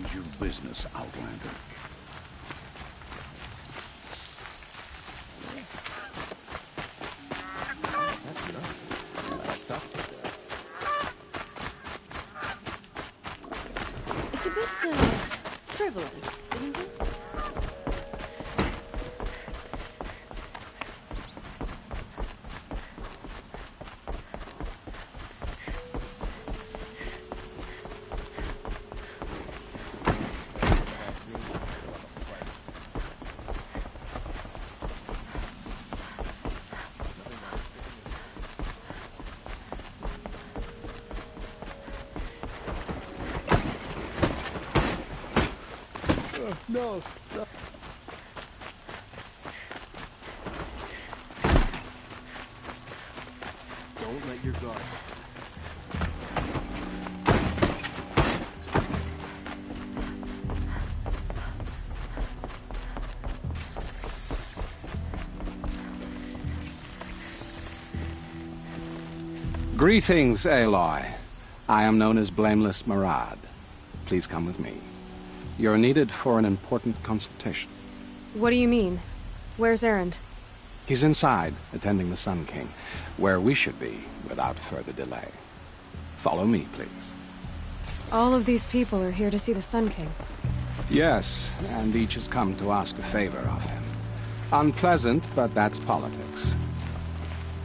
Mind your business, Outlander. That's nuts. Stop. It's a bit, frivolous, isn't it? No. Don't let your guard. Greetings, Aloy. I am known as Blameless Murad. Please come with me. You're needed for an important consultation. What do you mean? Where's Erend? He's inside, attending the Sun King, where we should be without further delay. Follow me, please. All of these people are here to see the Sun King. Yes, and each has come to ask a favor of him. Unpleasant, but that's politics.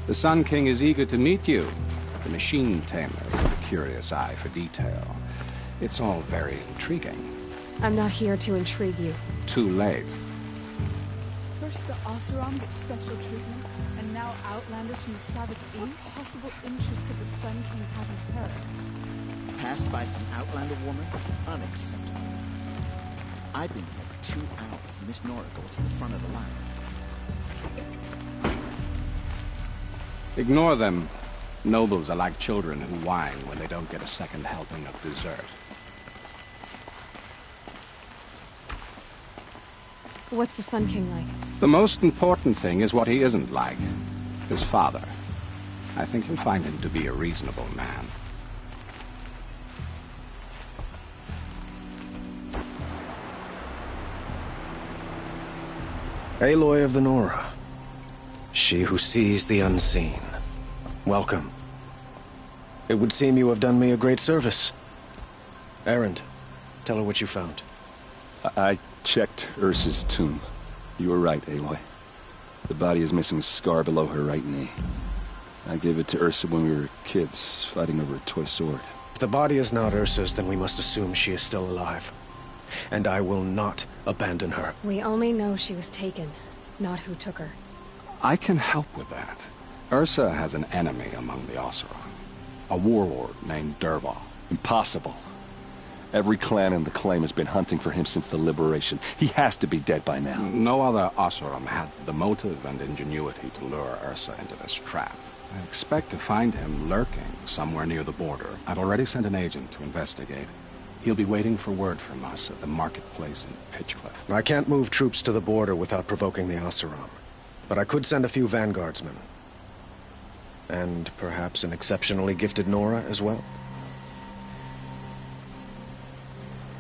The Sun King is eager to meet you, the machine tamer with a curious eye for detail. It's all very intriguing. I'm not here to intrigue you. Too late. First the Oseram gets special treatment, and now Outlanders from the Savage East. What possible interest could the Sun King have in her? Passed by some Outlander woman? Unacceptable. I've been here for 2 hours, and this Nora goes to the front of the line. Ignore them. Nobles are like children who whine when they don't get a second helping of dessert. What's the Sun King like? The most important thing is what he isn't like. His father. I think you'll find him to be a reasonable man. Aloy of the Nora. She who sees the unseen. Welcome. It would seem you have done me a great service. Erend, tell her what you found. I checked Ursa's tomb. You were right, Aloy. The body is missing a scar below her right knee. I gave it to Ursa when we were kids, fighting over a toy sword. If the body is not Ursa's, then we must assume she is still alive. And I will not abandon her. We only know she was taken, not who took her. I can help with that. Ursa has an enemy among the Oseram. A warlord named Dervahl. Impossible. Every clan in the Claim has been hunting for him since the liberation. He has to be dead by now. No other Oseram had the motive and ingenuity to lure Ursa into this trap. I expect to find him lurking somewhere near the border. I've already sent an agent to investigate. He'll be waiting for word from us at the marketplace in Pitchcliff. I can't move troops to the border without provoking the Oseram. But I could send a few vanguardsmen. And perhaps an exceptionally gifted Nora as well.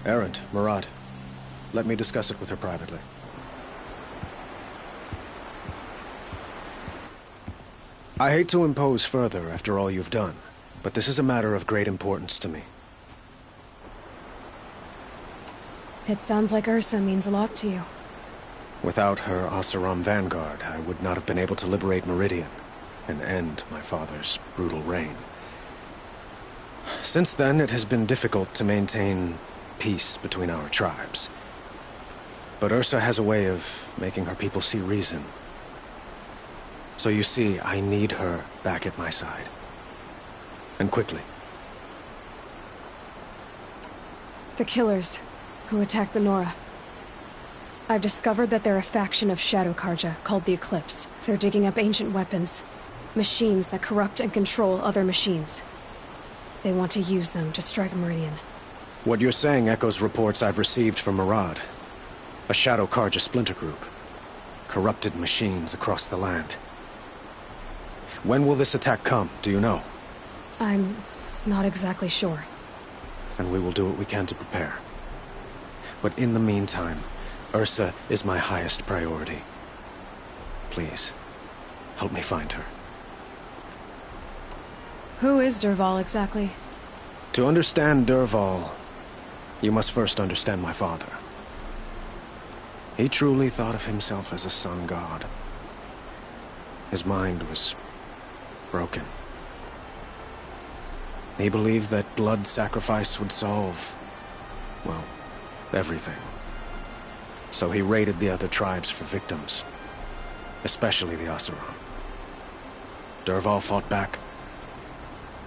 Erend, Murad, let me discuss it with her privately. I hate to impose further after all you've done, but this is a matter of great importance to me. It sounds like Ursa means a lot to you. Without her Oseram vanguard, I would not have been able to liberate Meridian and end my father's brutal reign. Since then, it has been difficult to maintain peace between our tribes. But Ursa has a way of making her people see reason. So you see, I need her back at my side. And quickly. The killers who attacked the Nora. I've discovered that they're a faction of Shadow Carja called the Eclipse. They're digging up ancient weapons. Machines that corrupt and control other machines. They want to use them to strike Meridian. What you're saying echoes reports I've received from Murad. A Shadow Carja splinter group. Corrupted machines across the land. When will this attack come, do you know? I'm not exactly sure. Then we will do what we can to prepare. But in the meantime, Ursa is my highest priority. Please, help me find her. Who is Dervahl exactly? To understand Dervahl, you must first understand my father. He truly thought of himself as a sun god. His mind was broken. He believed that blood sacrifice would solve, well, everything. So he raided the other tribes for victims, especially the Oseram. Dervahl fought back.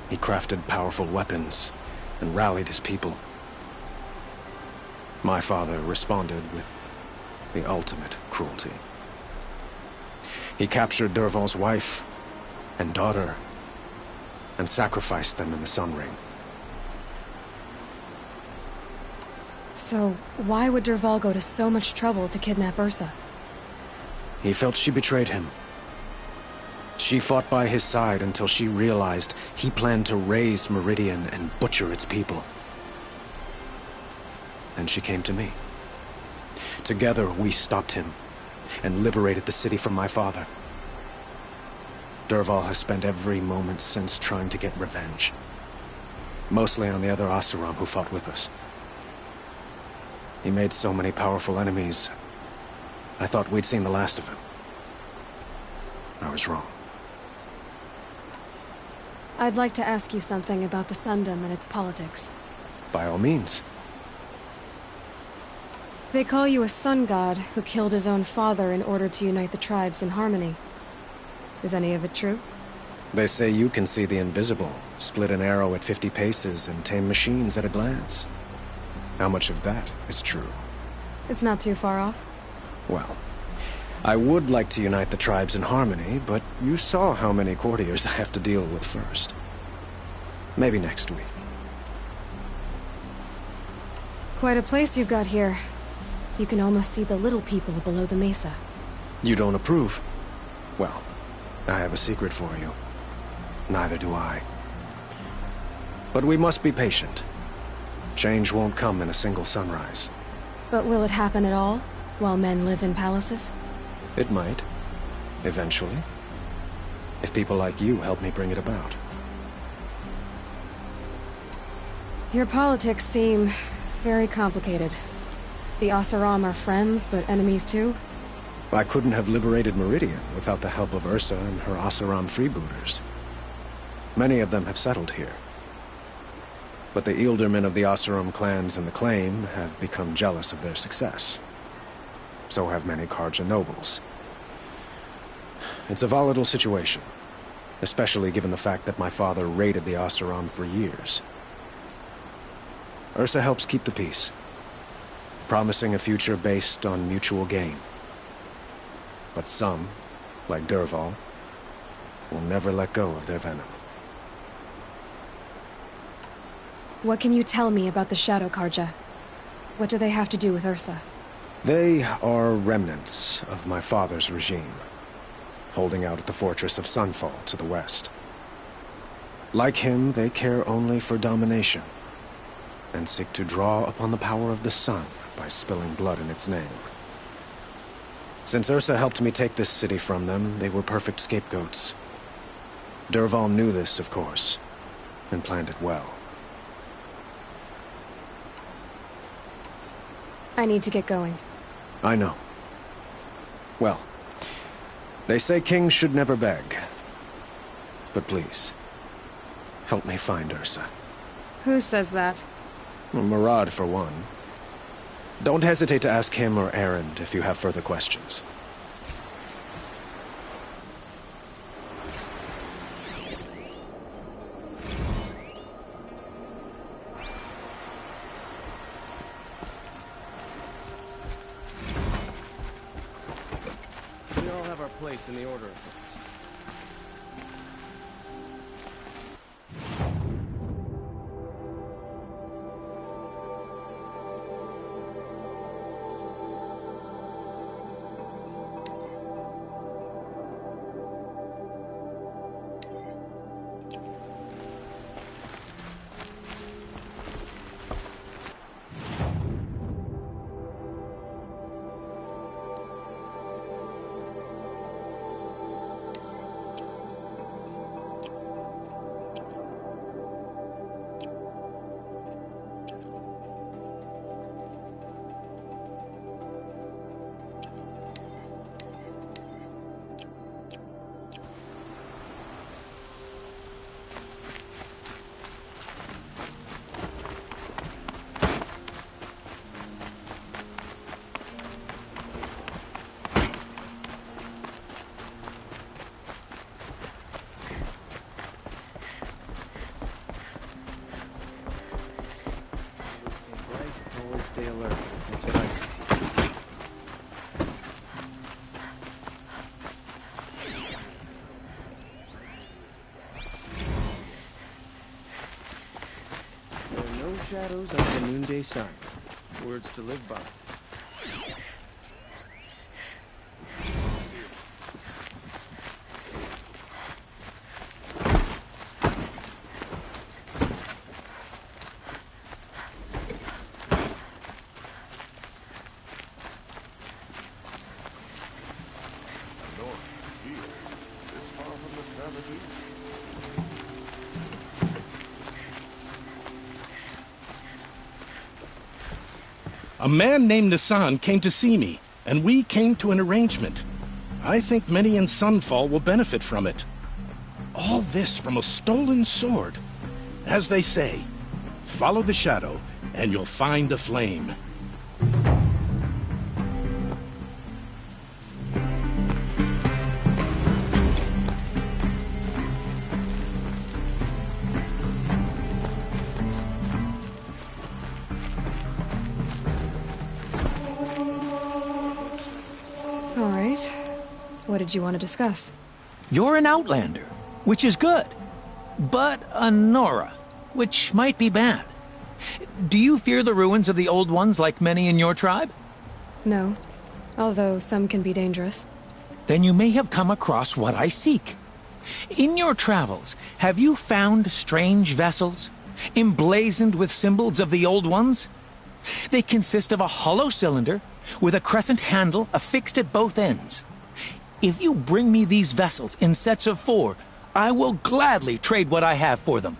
He crafted powerful weapons and rallied his people. My father responded with the ultimate cruelty. He captured Dervahl's wife and daughter and sacrificed them in the Sun Ring. So, why would Dervahl go to so much trouble to kidnap Ursa? He felt she betrayed him. She fought by his side until she realized he planned to raise Meridian and butcher its people. Then she came to me. Together, we stopped him and liberated the city from my father. Dervahl has spent every moment since trying to get revenge. Mostly on the other Oseram who fought with us. He made so many powerful enemies, I thought we'd seen the last of him. I was wrong. I'd like to ask you something about the Sundom and its politics. By all means. They call you a sun god who killed his own father in order to unite the tribes in harmony. Is any of it true? They say you can see the invisible, split an arrow at 50 paces, and tame machines at a glance. How much of that is true? It's not too far off. Well, I would like to unite the tribes in harmony, but you saw how many courtiers I have to deal with first. Maybe next week. Quite a place you've got here. You can almost see the little people below the mesa. You don't approve? Well, I have a secret for you. Neither do I. But we must be patient. Change won't come in a single sunrise. But will it happen at all, while men live in palaces? It might. Eventually. If people like you help me bring it about. Your politics seem very complicated. The Oseram are friends, but enemies too? I couldn't have liberated Meridian without the help of Ursa and her Oseram freebooters. Many of them have settled here. But the Ealdormen of the Oseram clans and the Claim have become jealous of their success. So have many Carja nobles. It's a volatile situation, especially given the fact that my father raided the Oseram for years. Ursa helps keep the peace, promising a future based on mutual gain. But some, like Dervahl, will never let go of their venom. What can you tell me about the Shadow Carja? What do they have to do with Ursa? They are remnants of my father's regime, holding out at the fortress of Sunfall to the west. Like him, they care only for domination, and seek to draw upon the power of the sun by spilling blood in its name. Since Ursa helped me take this city from them, they were perfect scapegoats. Dervahl knew this, of course, and planned it well. I need to get going. I know. Well, they say kings should never beg. But please, help me find Ursa. Who says that? Well, Murad, for one. Don't hesitate to ask him or Erend if you have further questions. We all have our place in the order of things. Always stay alert. That's what I say. There are no shadows under the noonday sun. Words to live by. A man named Nassan came to see me, and we came to an arrangement. I think many in Sunfall will benefit from it. All this from a stolen sword. As they say, follow the shadow, and you'll find a flame. What did you want to discuss? You're an Outlander, which is good. But a Nora, which might be bad. Do you fear the ruins of the Old Ones like many in your tribe? No, although some can be dangerous. Then you may have come across what I seek. In your travels, have you found strange vessels, emblazoned with symbols of the Old Ones? They consist of a hollow cylinder with a crescent handle affixed at both ends. If you bring me these vessels in sets of 4, I will gladly trade what I have for them.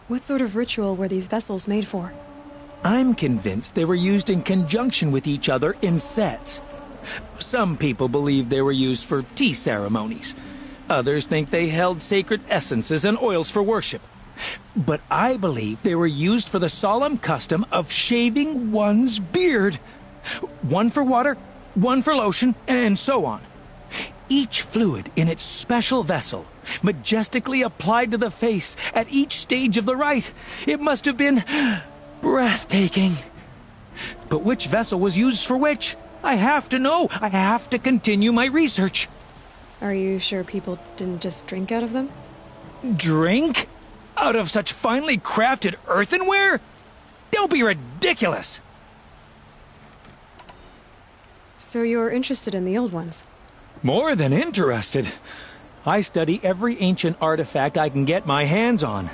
What sort of ritual were these vessels made for? I'm convinced they were used in conjunction with each other in sets. Some people believe they were used for tea ceremonies. Others think they held sacred essences and oils for worship. But I believe they were used for the solemn custom of shaving one's beard. One for water, one for lotion, and so on. Each fluid in its special vessel, majestically applied to the face at each stage of the rite. It must have been breathtaking. But which vessel was used for which? I have to know. I have to continue my research. Are you sure people didn't just drink out of them? Drink? Out of such finely crafted earthenware? Don't be ridiculous! So you're interested in the Old Ones? More than interested. I study every ancient artifact I can get my hands on.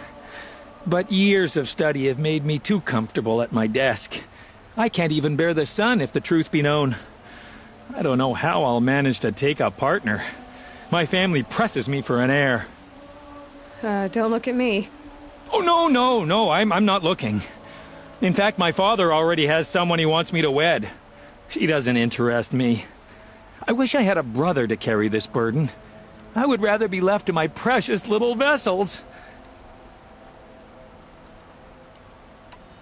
But years of study have made me too comfortable at my desk. I can't even bear the sun, if the truth be known. I don't know how I'll manage to take a partner. My family presses me for an heir. Don't look at me. Oh, no, I'm not looking. In fact, my father already has someone he wants me to wed. She doesn't interest me. I wish I had a brother to carry this burden. I would rather be left to my precious little vessels.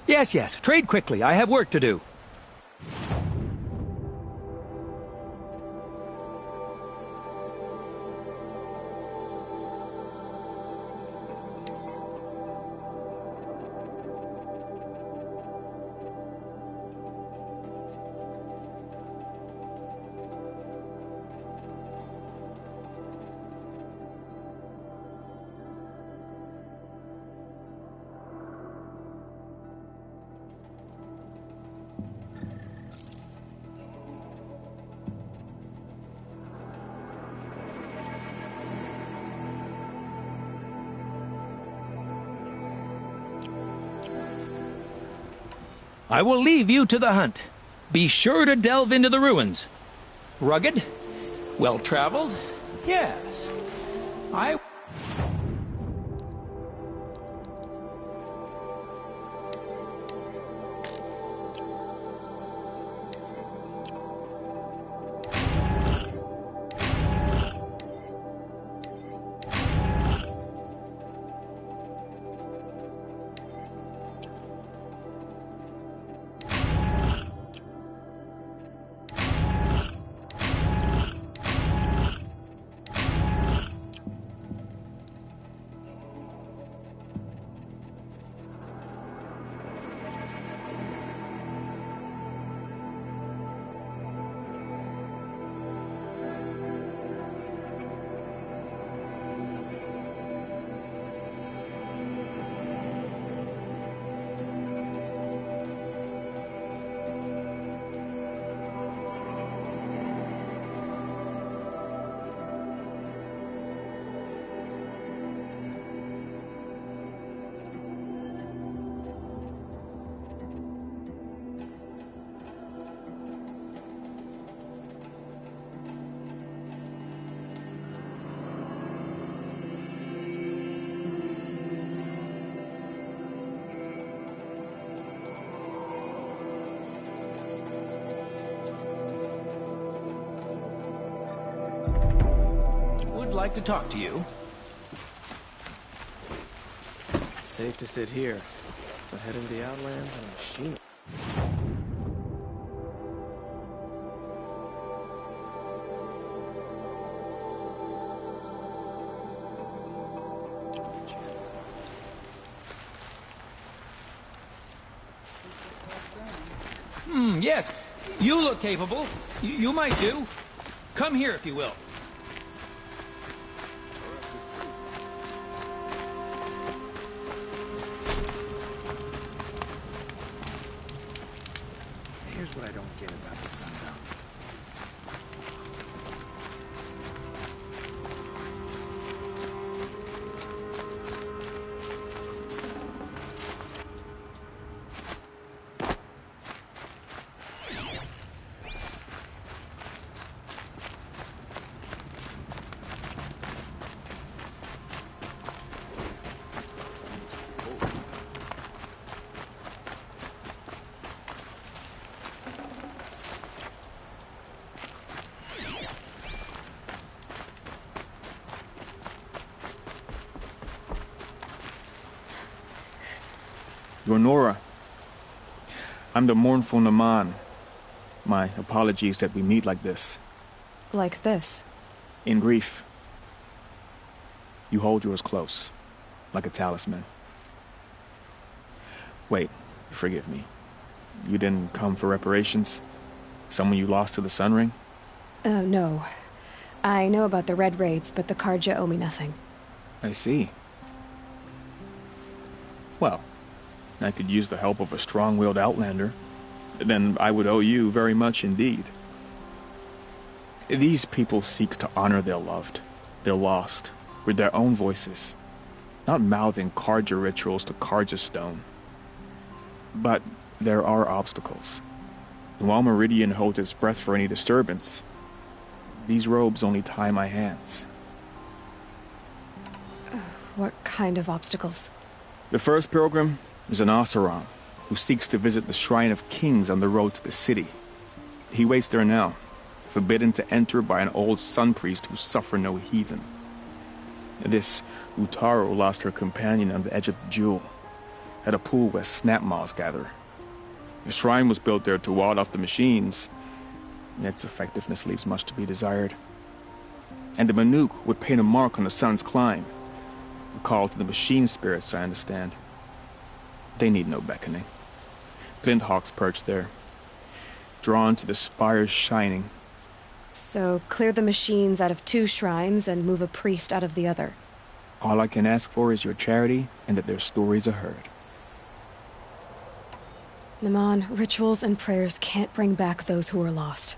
Yes, trade quickly. I have work to do. I will leave you to the hunt. Be sure to delve into the ruins. Rugged? Well-traveled? Yes. I... like to talk to you. Safe to sit here. But head into the Outlands on a machine. Yes. You look capable. You might do. Come here, if you will. Here's what I don't get about the Sundown. You're Nora. I'm the mournful Naman. My apologies that we meet like this. Like this? In grief. You hold yours close, like a talisman. Wait, forgive me. You didn't come for reparations? Someone you lost to the Sun Ring? No. I know about the Red Raids, but the Karja owe me nothing. I see. Well, I could use the help of a strong-willed outlander. Then I would owe you very much indeed. These people seek to honor their loved, their lost, with their own voices, not mouthing Karja rituals to Karja stone. But there are obstacles. And while Meridian holds its breath for any disturbance, these robes only tie my hands. What kind of obstacles? The first pilgrim is an Oseram, who seeks to visit the Shrine of Kings on the road to the city. He waits there now, forbidden to enter by an old sun priest who suffer no heathen. This Utaru lost her companion on the edge of the Jewel, at a pool where snap moths gather. The shrine was built there to ward off the machines, and its effectiveness leaves much to be desired. And the Manuk would paint a mark on the sun's climb, a call to the machine spirits, I understand. They need no beckoning. Glinthawks perch there, drawn to the spires shining. So, clear the machines out of 2 shrines and move a priest out of the other. All I can ask for is your charity and that their stories are heard. Naman, rituals and prayers can't bring back those who are lost.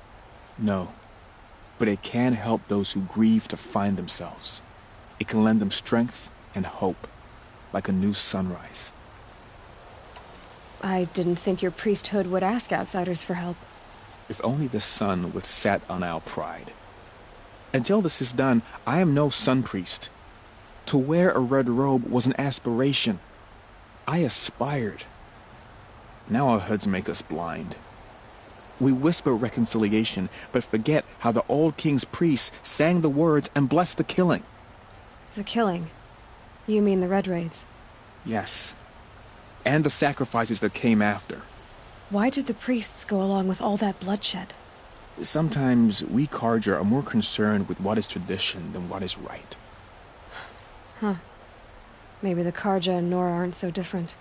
No, but it can help those who grieve to find themselves. It can lend them strength and hope, like a new sunrise. I didn't think your priesthood would ask outsiders for help. If only the sun would set on our pride. Until this is done, I am no sun priest. To wear a red robe was an aspiration. I aspired. Now our hoods make us blind. We whisper reconciliation, but forget how the old king's priests sang the words and blessed the killing. The killing? You mean the Red Raids? Yes. And the sacrifices that came after. Why did the priests go along with all that bloodshed? Sometimes we Karja are more concerned with what is tradition than what is right. Huh. Maybe the Karja and Nora aren't so different.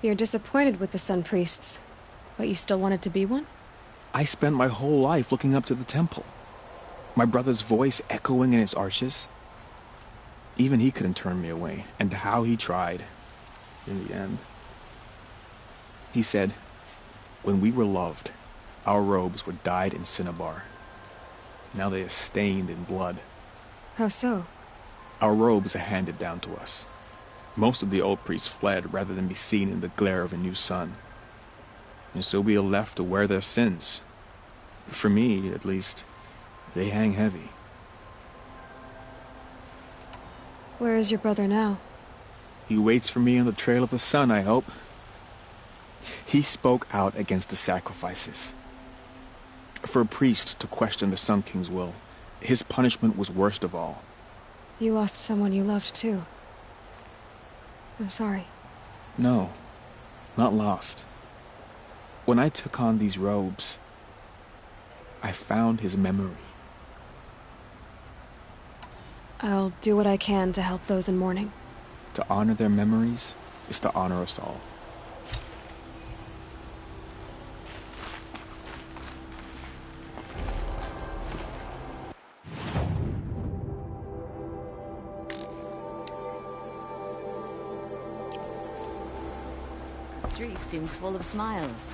You're disappointed with the Sun Priests, but you still wanted to be one? I spent my whole life looking up to the temple. My brother's voice echoing in its arches. Even he couldn't turn me away, and how he tried, in the end. He said, when we were loved, our robes were dyed in cinnabar. Now they are stained in blood. How so? Our robes are handed down to us. Most of the old priests fled rather than be seen in the glare of a new sun. And so we are left to wear their sins. For me, at least, they hang heavy. Where is your brother now? He waits for me on the trail of the sun, I hope. He spoke out against the sacrifices. For a priest to question the Sun King's will, His punishment was worst of all. You lost someone you loved, too. I'm sorry. No, not lost. When I took on these robes, I found his memory. I'll do what I can to help those in mourning. To honor their memories is to honor us all. The street seems full of smiles.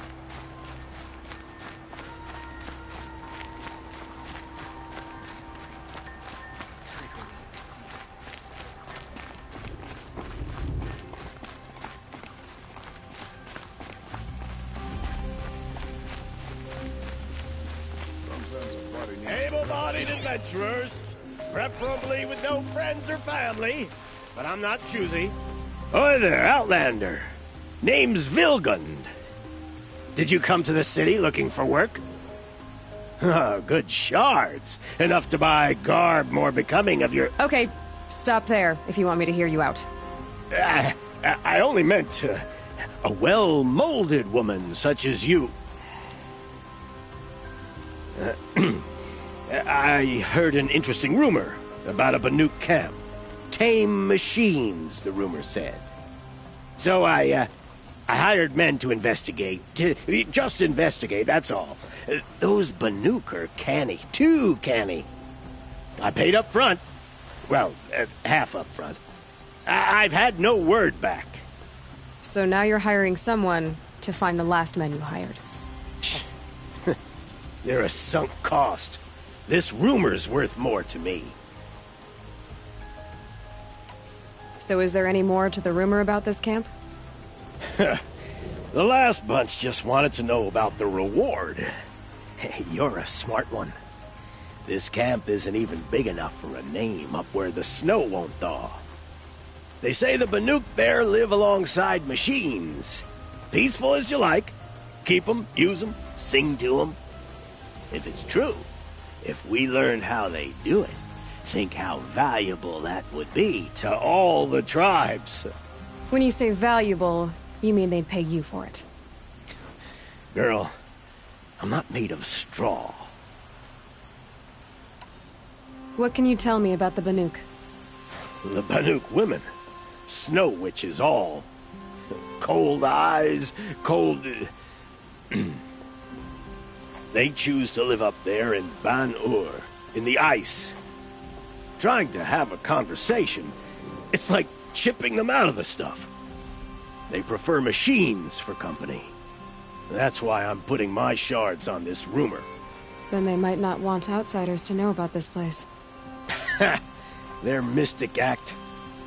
Able-bodied adventurers, preferably with no friends or family, but I'm not choosy. Hi there, Outlander. Name's Vilgund. Did you come to the city looking for work? Oh, good shards. Enough to buy garb more becoming of your... Okay, stop there if you want me to hear you out. I only meant a well-molded woman such as you. I heard an interesting rumor about a Banuk camp. Tame machines, the rumor said. So I hired men to investigate. Just investigate, that's all. Those Banuk are canny. Too canny. I paid up front. Well, half up front. I've had no word back. So now you're hiring someone to find the last men you hired. They're a sunk cost. This rumor's worth more to me. So is there any more to the rumor about this camp? The last bunch just wanted to know about the reward. Hey, you're a smart one. This camp isn't even big enough for a name up where the snow won't thaw. They say the Banuk there live alongside machines. Peaceful as you like. Keep them, use them, sing to them. If it's true, if we learned how they do it, think how valuable that would be to all the tribes. When you say valuable, you mean they'd pay you for it. Girl, I'm not made of straw. What can you tell me about the Banuk? The Banuk women. Snow witches all. Cold eyes, cold... They choose to live up there in Ban-Ur, in the ice. Trying to have a conversation, it's like chipping them out of the stuff. They prefer machines for company. That's why I'm putting my shards on this rumor. Then they might not want outsiders to know about this place. Their mystic act.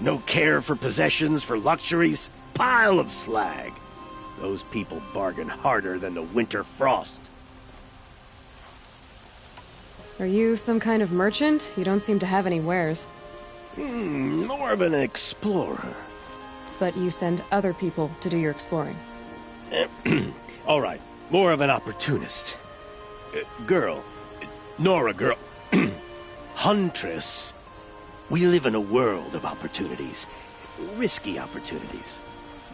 No care for possessions, for luxuries. Pile of slag. Those people bargain harder than the winter frost. Are you some kind of merchant? You don't seem to have any wares. More of an explorer. But you send other people to do your exploring. All right, more of an opportunist. Girl. Nora girl. Huntress. We live in a world of opportunities. Risky opportunities.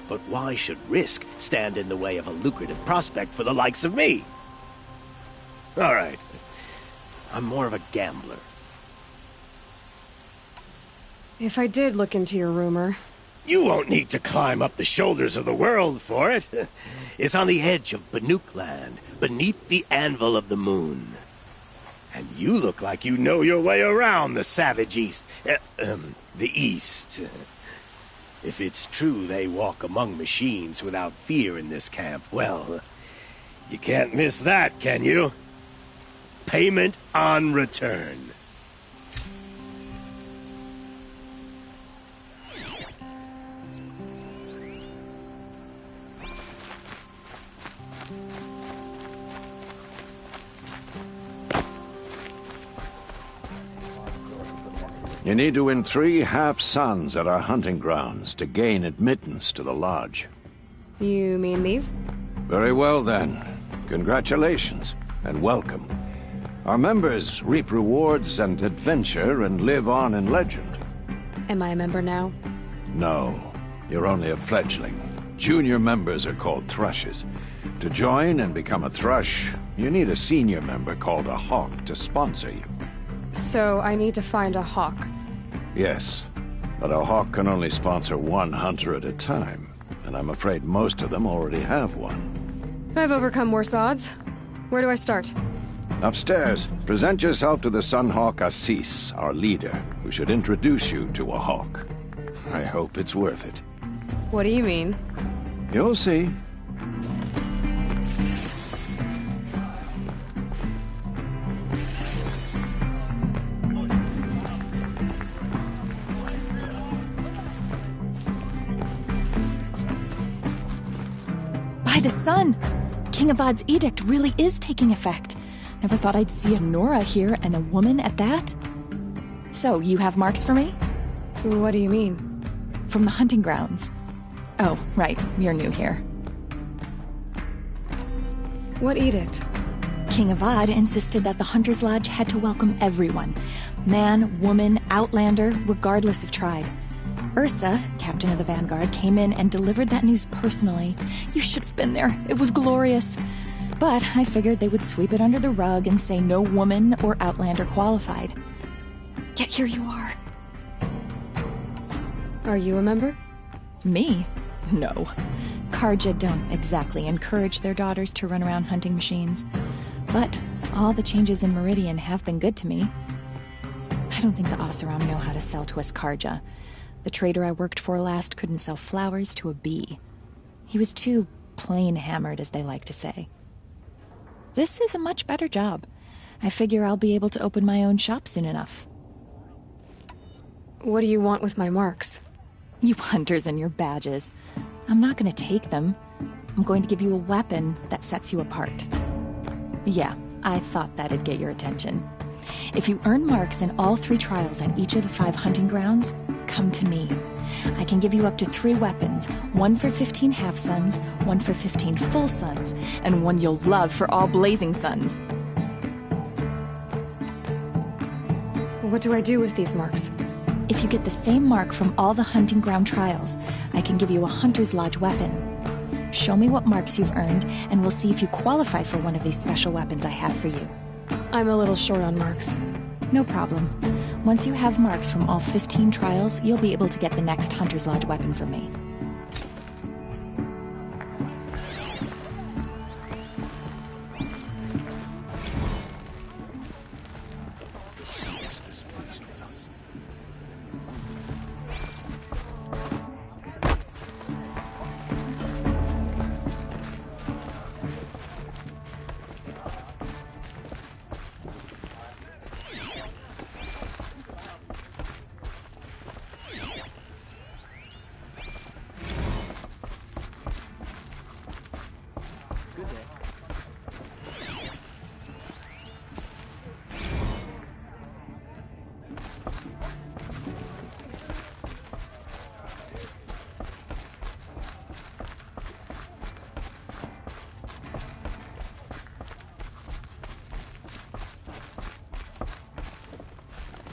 But why should risk stand in the way of a lucrative prospect for the likes of me? All right. I'm more of a gambler. If I did look into your rumor... You won't need to climb up the shoulders of the world for it. It's on the edge of Banuk land, beneath the anvil of the moon. And you look like you know your way around the savage east. The east. If it's true they walk among machines without fear in this camp, well, you can't miss that, can you? Payment on return. You need to win 3 half-suns at our hunting grounds to gain admittance to the lodge. You mean these? Very well, then. Congratulations, and welcome. Our members reap rewards and adventure and live on in legend. Am I a member now? No, you're only a fledgling. Junior members are called Thrushes. To join and become a Thrush, you need a senior member called a Hawk to sponsor you. So I need to find a Hawk. Yes, but a Hawk can only sponsor one hunter at a time, and I'm afraid most of them already have one. I've overcome worse odds. Where do I start? Upstairs, present yourself to the Sunhawk Assis, our leader, who should introduce you to a Hawk. I hope it's worth it. What do you mean? You'll see. By the sun! King Avad's edict really is taking effect. Never thought I'd see a Nora here, and a woman at that. So, you have marks for me? What do you mean? From the hunting grounds. Oh, right, you're new here. What edict? King Avad insisted that the Hunter's Lodge had to welcome everyone. Man, woman, outlander, regardless of tribe. Ursa, captain of the Vanguard, came in and delivered that news personally. You should have been there. It was glorious. But I figured they would sweep it under the rug and say no woman or outlander qualified. Yet here you are. Are you a member? Me? No. Carja don't exactly encourage their daughters to run around hunting machines. But all the changes in Meridian have been good to me. I don't think the Oseram know how to sell to us Carja. The trader I worked for last couldn't sell flowers to a bee. He was too plain-hammered, as they like to say. This is a much better job. I figure I'll be able to open my own shop soon enough. What do you want with my marks? You hunters and your badges. I'm not going to take them. I'm going to give you a weapon that sets you apart. Yeah, I thought that'd get your attention. If you earn marks in all 3 trials at each of the 5 hunting grounds, come to me. I can give you up to 3 weapons, 1 for 15 half-suns, 1 for 15 full suns, and 1 you'll love for all blazing suns. What do I do with these marks? If you get the same mark from all the hunting ground trials, I can give you a Hunter's Lodge weapon. Show me what marks you've earned, and we'll see if you qualify for one of these special weapons I have for you. I'm a little short on marks. No problem. Once you have marks from all 15 trials, you'll be able to get the next Hunter's Lodge weapon from me.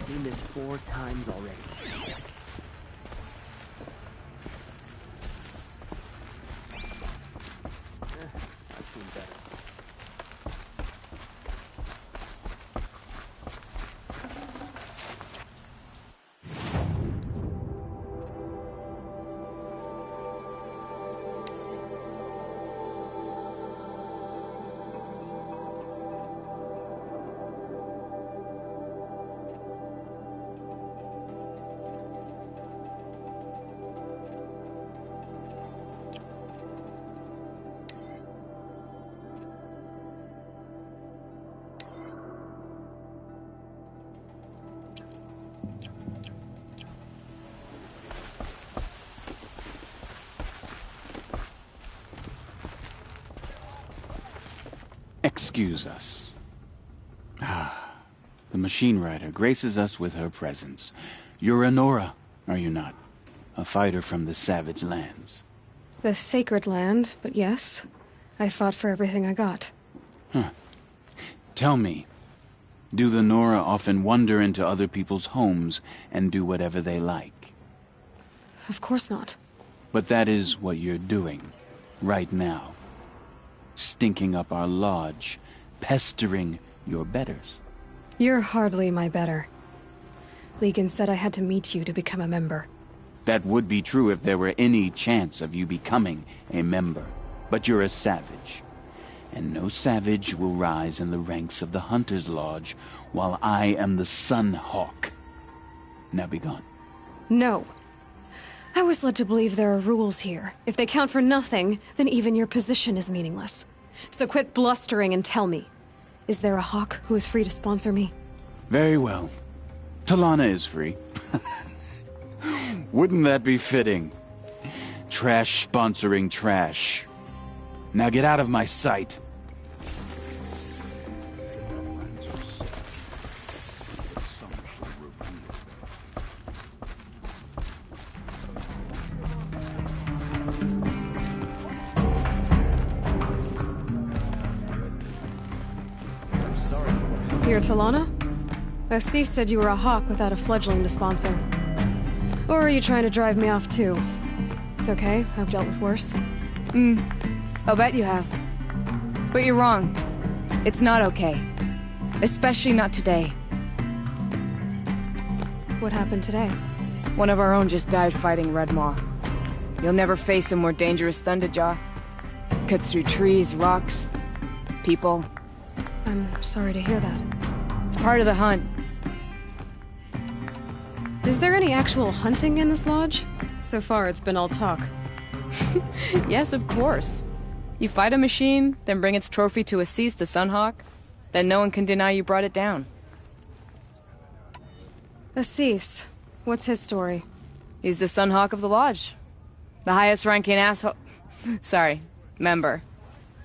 Seen this 4 times already. I've seen better. Excuse us. The Machine Rider graces us with her presence. You're a Nora, are you not? A fighter from the Savage Lands. The Sacred Land, but yes. I fought for everything I got. Tell me, Do the Nora often wander into other people's homes and do whatever they like? Of course not. But that is what you're doing, right now. Stinking up our lodge, pestering your betters. You're hardly my better. Legan said I had to meet you to become a member. That would be true if there were any chance of you becoming a member. But you're a savage. And no savage will rise in the ranks of the Hunter's Lodge while I am the Sun Hawk. Now be gone. No. I was led to believe there are rules here. If they count for nothing, then even your position is meaningless. So quit blustering and tell me. Is there a Hawk who is free to sponsor me? Very well. Talana is free. Wouldn't that be fitting? Trash sponsoring trash. Now get out of my sight. You're Talana? Assis said you were a Hawk without a fledgling to sponsor. Or are you trying to drive me off too? It's okay, I've dealt with worse. I'll bet you have. But you're wrong. It's not okay. Especially not today. What happened today? One of our own just died fighting Redmaw. You'll never face a more dangerous Thunderjaw. Cuts through trees, rocks, people. I'm sorry to hear that. It's part of the hunt. Is there any actual hunting in this lodge? So far, it's been all talk. Yes, of course. You fight a machine, then bring its trophy to Assis the Sunhawk, then no one can deny you brought it down. Assis, what's his story? He's the Sunhawk of the Lodge. The highest ranking asshole... Sorry, member.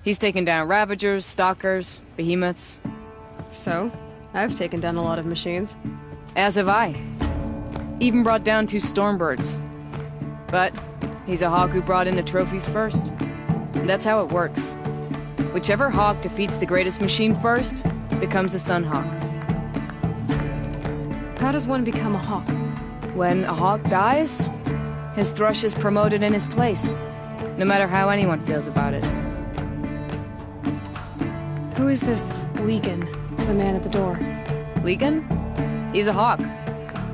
He's taken down Ravagers, Stalkers, Behemoths. So? I've taken down a lot of machines. As have I. Even brought down 2 Stormbirds. But he's a Hawk who brought in the trophies first. And that's how it works. Whichever Hawk defeats the greatest machine first, becomes a Sunhawk. How does one become a Hawk? When a Hawk dies, his thrush is promoted in his place. No matter how anyone feels about it. Who is this Legan, the man at the door? Legan? He's a Hawk.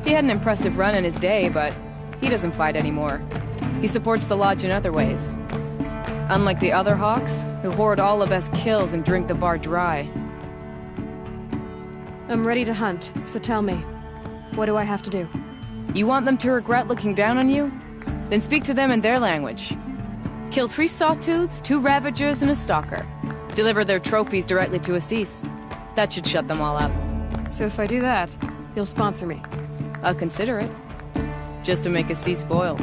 He had an impressive run in his day, but he doesn't fight anymore. He supports the Lodge in other ways. Unlike the other Hawks, who hoard all the best kills and drink the bar dry. I'm ready to hunt, so tell me. What do I have to do? You want them to regret looking down on you? Then speak to them in their language. Kill 3 Sawtooths, 2 Ravagers, and a Stalker. Deliver their trophies directly to Assis. That should shut them all up. So if I do that, you'll sponsor me? I'll consider it. Just to make Assis spoil.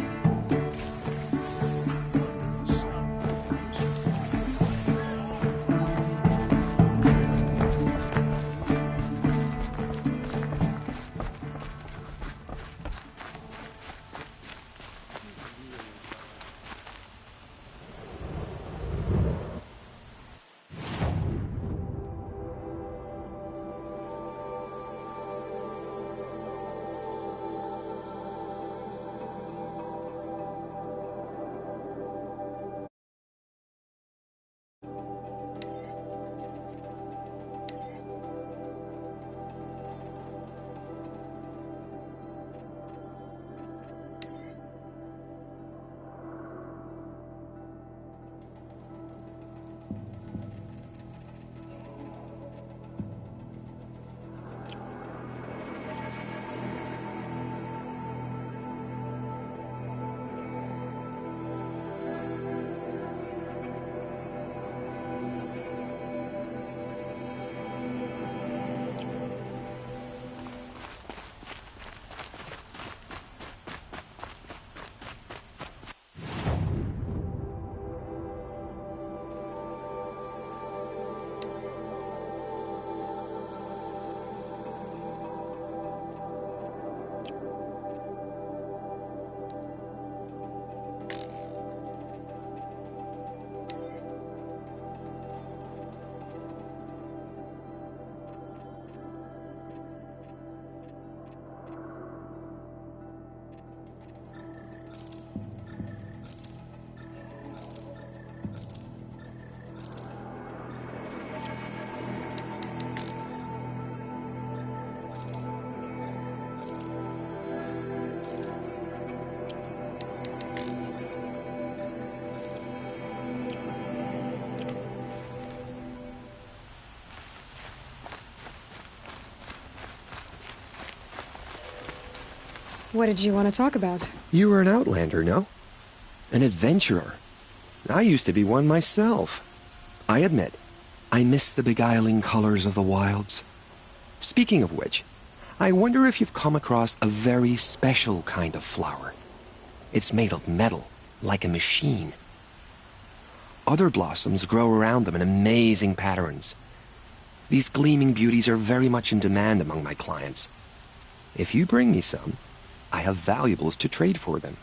What did you want to talk about? You were an outlander, no? An adventurer. I used to be one myself. I admit, I miss the beguiling colors of the wilds. Speaking of which, I wonder if you've come across a very special kind of flower. It's made of metal, like a machine. Other blossoms grow around them in amazing patterns. These gleaming beauties are very much in demand among my clients. If you bring me some, I have valuables to trade for them.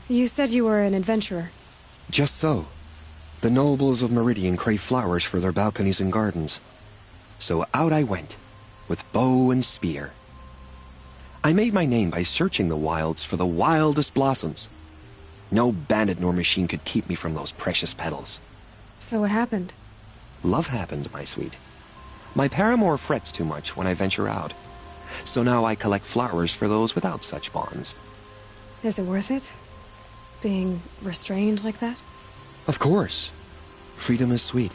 You said you were an adventurer. Just so. The nobles of Meridian crave flowers for their balconies and gardens. So out I went, with bow and spear. I made my name by searching the wilds for the wildest blossoms. No bandit nor machine could keep me from those precious petals. So what happened? Love happened, my sweet. My paramour frets too much when I venture out. So now I collect flowers for those without such bonds. Is it worth it? Being restrained like that? Of course. Freedom is sweet,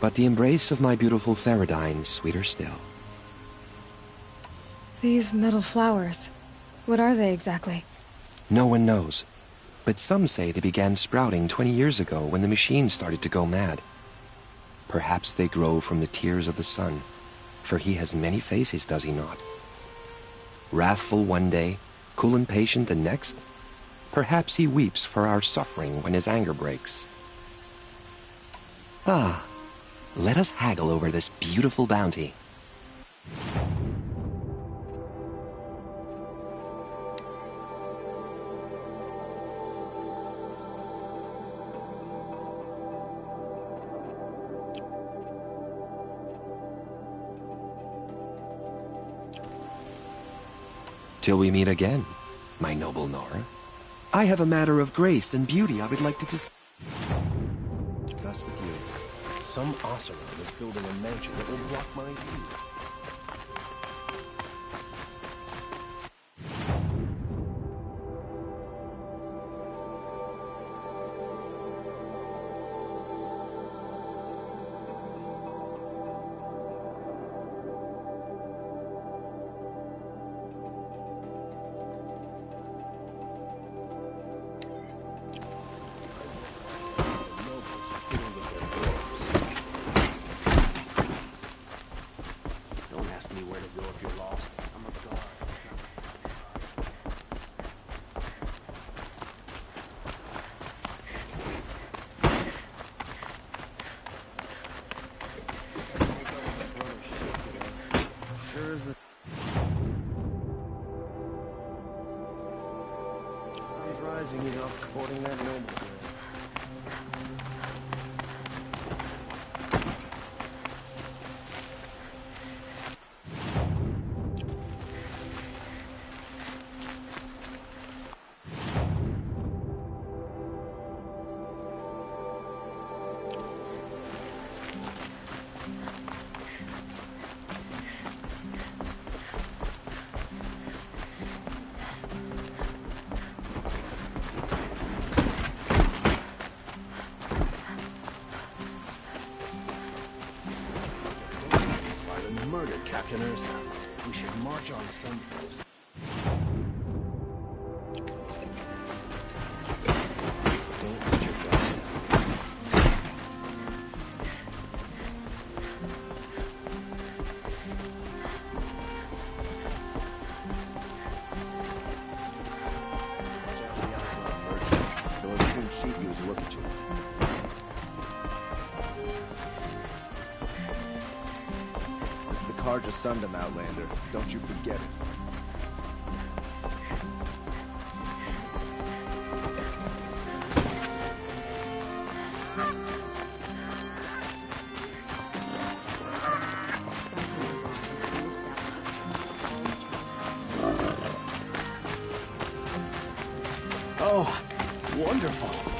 but the embrace of my beautiful Theradine is sweeter still. These metal flowers, what are they exactly? No one knows, but some say they began sprouting 20 years ago when the machines started to go mad. Perhaps they grow from the tears of the sun, for he has many faces, does he not? Wrathful one day, cool and patient the next. Perhaps he weeps for our suffering when his anger breaks. Ah, let us haggle over this beautiful bounty. Till we meet again, my noble Nora. I have a matter of grace and beauty I would like to discuss with you. Some Oseram is building a mansion that will block my view. He's off courting that noble girl. Captain Ursa. We should march on Sunfrost. Don't let your guard down. Watch out for the Oseram merchants. They'll as soon shoot you as look at you. Carja Sundom, Outlander. Don't you forget it. Oh, wonderful.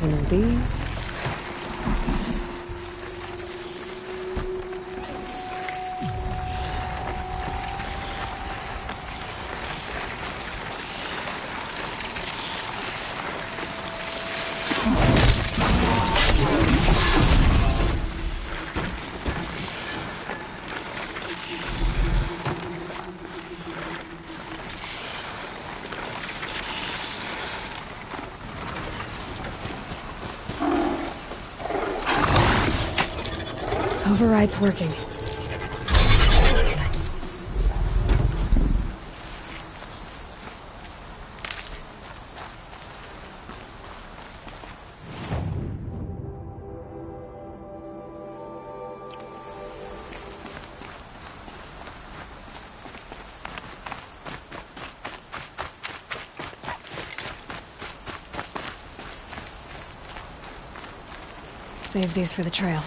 One of these. Override's working. Save these for the trail.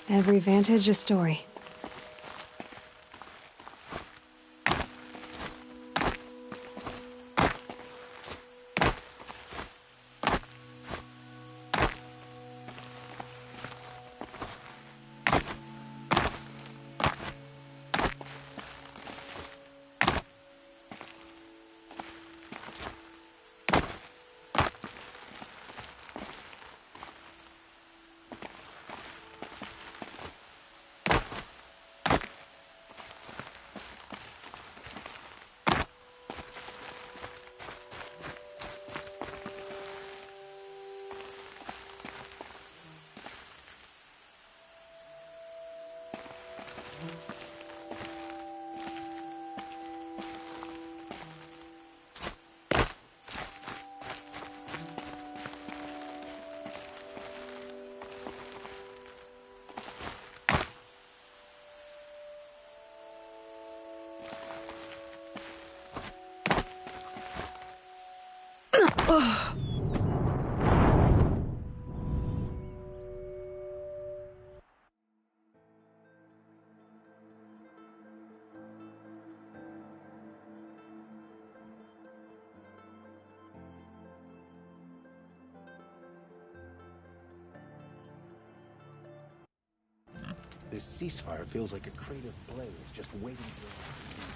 Every vantage a story. This ceasefire feels like a crate of blaze just waiting to...